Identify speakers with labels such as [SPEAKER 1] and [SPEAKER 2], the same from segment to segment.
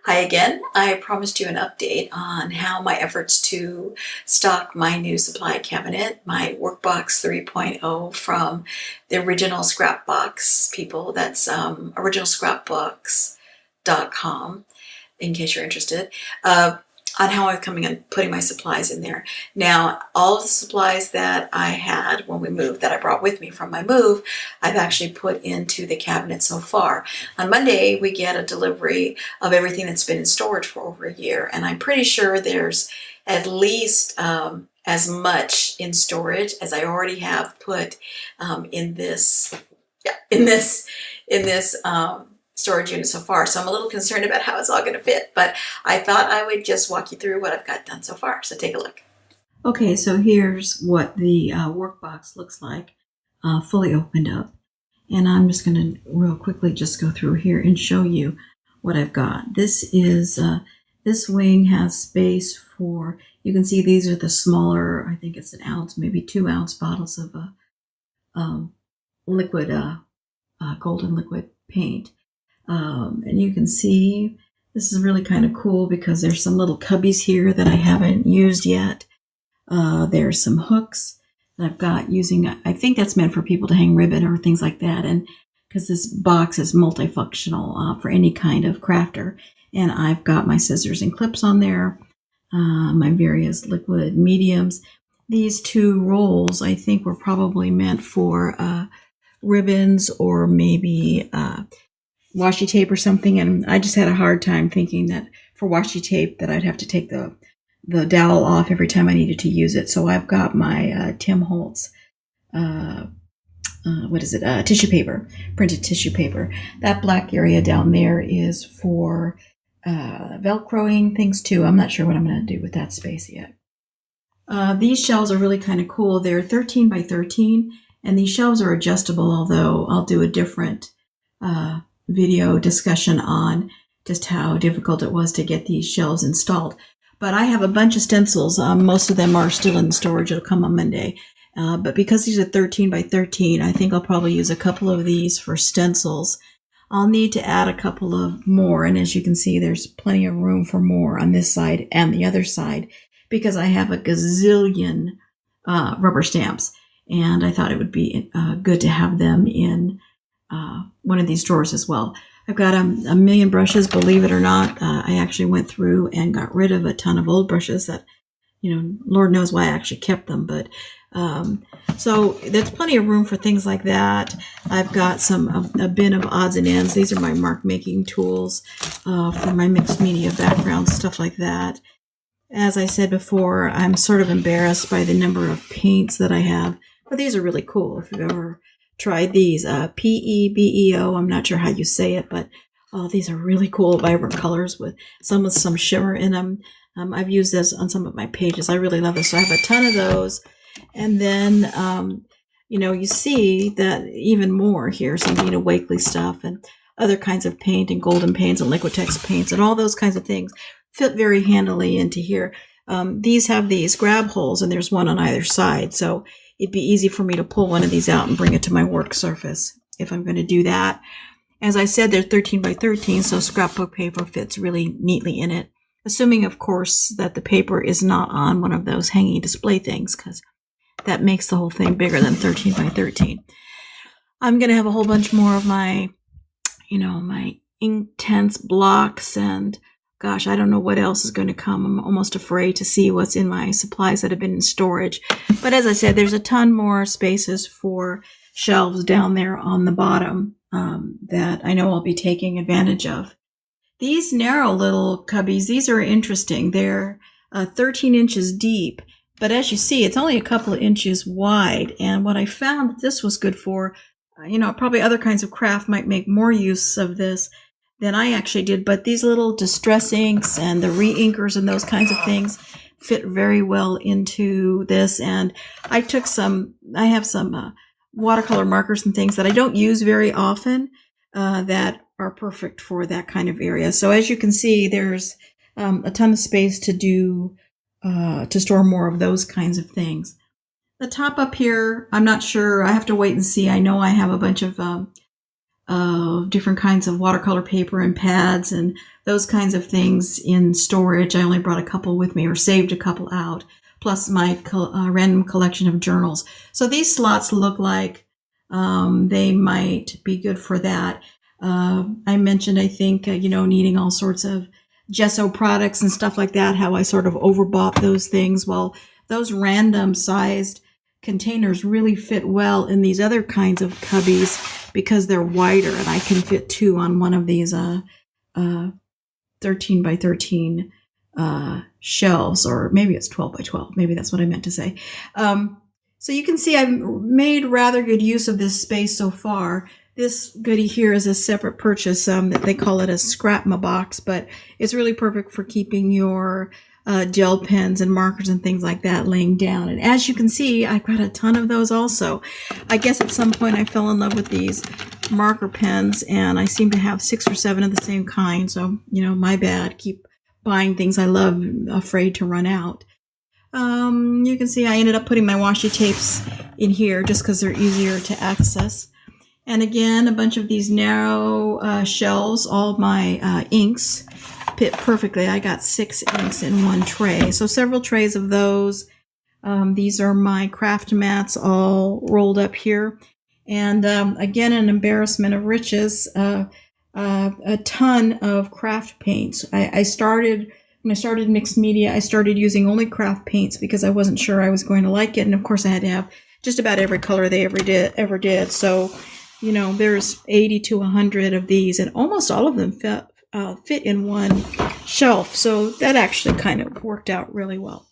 [SPEAKER 1] Hi again. I promised you an update on how my efforts to stock my new supply cabinet, my Workbox 3.0 from the original Scrapbox people. That's originalscrapbox.com in case you're interested. On how I'm coming and putting my supplies in there. Now, all of the supplies that I had when we moved, that I brought with me from my move, I've actually put into the cabinet so far. On Monday, we get a delivery of everything that's been in storage for over a year, and I'm pretty sure there's at least as much in storage as I already have put in this, in this storage unit so far. So I'm a little concerned about how it's all going to fit, but I thought I would just walk you through what I've got done so far. So take a look. Okay, so here's what the workbox looks like, fully opened up. And I'm just going to real quickly just go through here and show you what I've got. This is, this wing has space for, you can see these are the smaller, I think it's an ounce, maybe 2 ounce bottles of liquid, golden liquid paint. And you can see this is really kind of cool because there's some little cubbies here that I haven't used yet. There's some hooks that I've got using, I think that's meant for people to hang ribbon or things like that. And because this box is multifunctional for any kind of crafter. And I've got my scissors and clips on there, my various liquid mediums. These 2 rolls I think were probably meant for ribbons or maybe washi tape or something, and I just had a hard time thinking that for washi tape that I'd have to take the dowel off every time I needed to use it. So I've got my Tim Holtz tissue paper, printed tissue paper. That black area down there is for velcroing things too. I'm not sure what I'm going to do with that space yet. These shelves are really kind of cool. They're 13 by 13, and these shelves are adjustable, although I'll do a different video discussion on just how difficult it was to get these shelves installed. But I have a bunch of stencils. Most of them are still in storage. It'll come on Monday. But because these are 13 by 13, I think I'll probably use a couple of these for stencils. I'll need to add a couple of more. And as you can see, there's plenty of room for more on this side and the other side because I have a gazillion rubber stamps. And I thought it would be good to have them in one of these drawers as well. I've got a million brushes, believe it or not. I actually went through and got rid of a ton of old brushes that, Lord knows why I actually kept them. But so there's plenty of room for things like that. I've got a bin of odds and ends. These are my mark making tools for my mixed media background, stuff like that. As I said before, I'm sort of embarrassed by the number of paints that I have, but these are really cool if you've ever tried these. PEBEO, I'm not sure how you say it, but these are really cool, vibrant colors with some shimmer in them. I've used this on some of my pages. I really love this. So I have a ton of those. And then, you see that even more here, some Nina Wakely stuff and other kinds of paint and golden paints and Liquitex paints and all those kinds of things fit very handily into here. These have these grab holes and there's one on either side. So it'd be easy for me to pull one of these out and bring it to my work surface if I'm going to do that. As I said, they're 13 by 13, so scrapbook paper fits really neatly in it, assuming, of course, that the paper is not on one of those hanging display things, because that makes the whole thing bigger than 13 by 13. I'm going to have a whole bunch more of my, my Inktense blocks and gosh, I don't know what else is going to come. I'm almost afraid to see what's in my supplies that have been in storage. But as I said, there's a ton more spaces for shelves down there on the bottom that I know I'll be taking advantage of. These narrow little cubbies, these are interesting. They're 13 inches deep, but as you see, it's only a couple of inches wide. And what I found that this was good for, probably other kinds of craft might make more use of this than I actually did, but these little distress inks and the re-inkers and those kinds of things fit very well into this. And I have some watercolor markers and things that I don't use very often that are perfect for that kind of area. So as you can see, there's a ton of space to store more of those kinds of things. The top up here, I'm not sure. I have to wait and see. I know I have a bunch of of different kinds of watercolor paper and pads and those kinds of things in storage. I only brought a couple with me or saved a couple out, plus my random collection of journals. So these slots look like they might be good for that. I mentioned, I think, needing all sorts of gesso products and stuff like that, how I sort of overbought those things. Well, those random sized containers really fit well in these other kinds of cubbies because they're wider, and I can fit 2 on one of these 13 by 13 shelves, or maybe it's 12 by 12. Maybe that's what I meant to say. So you can see I've made rather good use of this space so far. This goodie here is a separate purchase. That they call it a Scrapbox, but it's really perfect for keeping your gel pens and markers and things like that laying down. And as you can see, I've got a ton of those also. I guess at some point I fell in love with these marker pens, and I seem to have 6 or 7 of the same kind. So, my bad. Keep buying things I love, afraid to run out. You can see I ended up putting my washi tapes in here just because they're easier to access. And again, a bunch of these narrow shelves, all my inks fit perfectly. I got 6 inks in one tray, so several trays of those. These are my craft mats all rolled up here. And again, an embarrassment of riches, a ton of craft paints. When I started mixed media, I started using only craft paints because I wasn't sure I was going to like it. And of course I had to have just about every color they ever did. So, there's 80 to 100 of these, and almost all of them fit in one shelf. So that actually kind of worked out really well.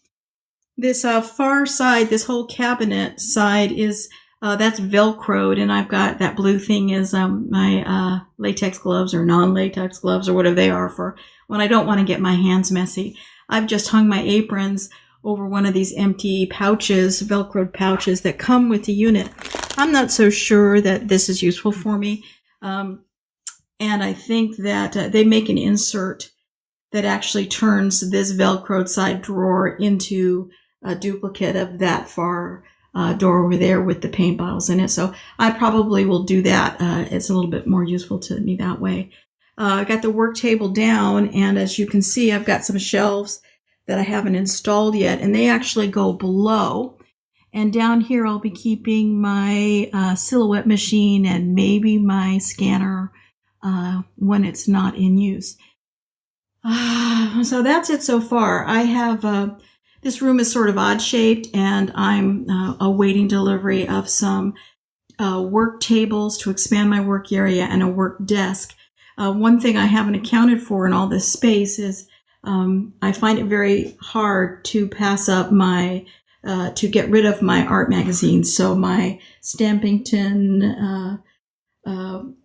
[SPEAKER 1] This far side, this whole cabinet side is, that's Velcroed, and I've got that blue thing is my latex gloves or non-latex gloves or whatever they are for when I don't want to get my hands messy. I've just hung my aprons over one of these empty pouches, Velcroed pouches that come with the unit. I'm not so sure that this is useful for me. And I think that they make an insert that actually turns this Velcroed side drawer into a duplicate of that far door over there with the paint bottles in it. So I probably will do that. It's a little bit more useful to me that way. I got the work table down, and as you can see, I've got some shelves that I haven't installed yet, and they actually go below. And down here, I'll be keeping my silhouette machine and maybe my scanner when it's not in use. So that's it so far. I have, this room is sort of odd shaped, and I'm awaiting delivery of some work tables to expand my work area and a work desk. One thing I haven't accounted for in all this space is I find it very hard to pass up to get rid of my art magazines. So my Stampington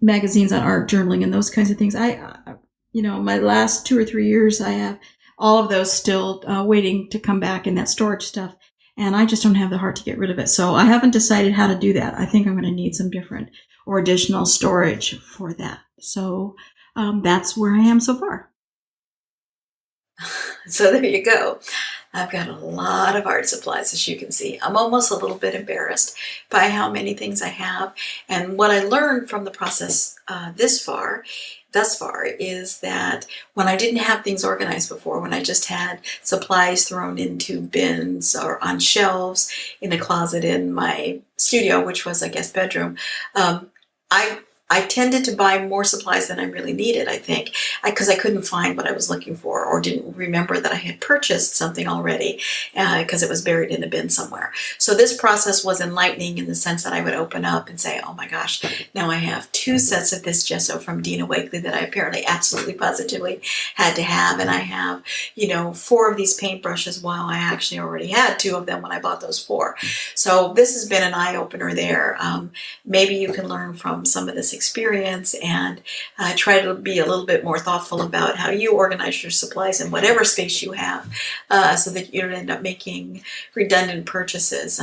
[SPEAKER 1] magazines on art journaling and those kinds of things. My last 2 or 3 years, I have all of those still waiting to come back in that storage stuff. And I just don't have the heart to get rid of it. So I haven't decided how to do that. I think I'm going to need some different or additional storage for that. So that's where I am so far. So there you go. I've got a lot of art supplies, as you can see. I'm almost a little bit embarrassed by how many things I have. And what I learned from the process thus far, is that when I didn't have things organized before, when I just had supplies thrown into bins or on shelves in a closet in my studio, which was, I guess, bedroom, I tended to buy more supplies than I really needed, I think, because I couldn't find what I was looking for or didn't remember that I had purchased something already because it was buried in a bin somewhere. So this process was enlightening in the sense that I would open up and say, oh my gosh, now I have 2 sets of this gesso from Dina Wakley that I apparently absolutely positively had to have. And I have, 4 of these paintbrushes. Wow, I actually already had 2 of them when I bought those 4. So this has been an eye-opener there. Maybe you can learn from some of this experience and try to be a little bit more thoughtful about how you organize your supplies in whatever space you have so that you don't end up making redundant purchases.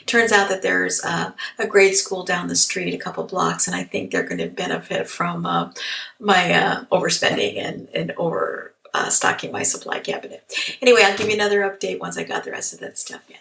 [SPEAKER 1] Turns out that there's a grade school down the street a couple blocks, and I think they're going to benefit from my overspending and over stocking my supply cabinet. Anyway, I'll give you another update once I got the rest of that stuff in.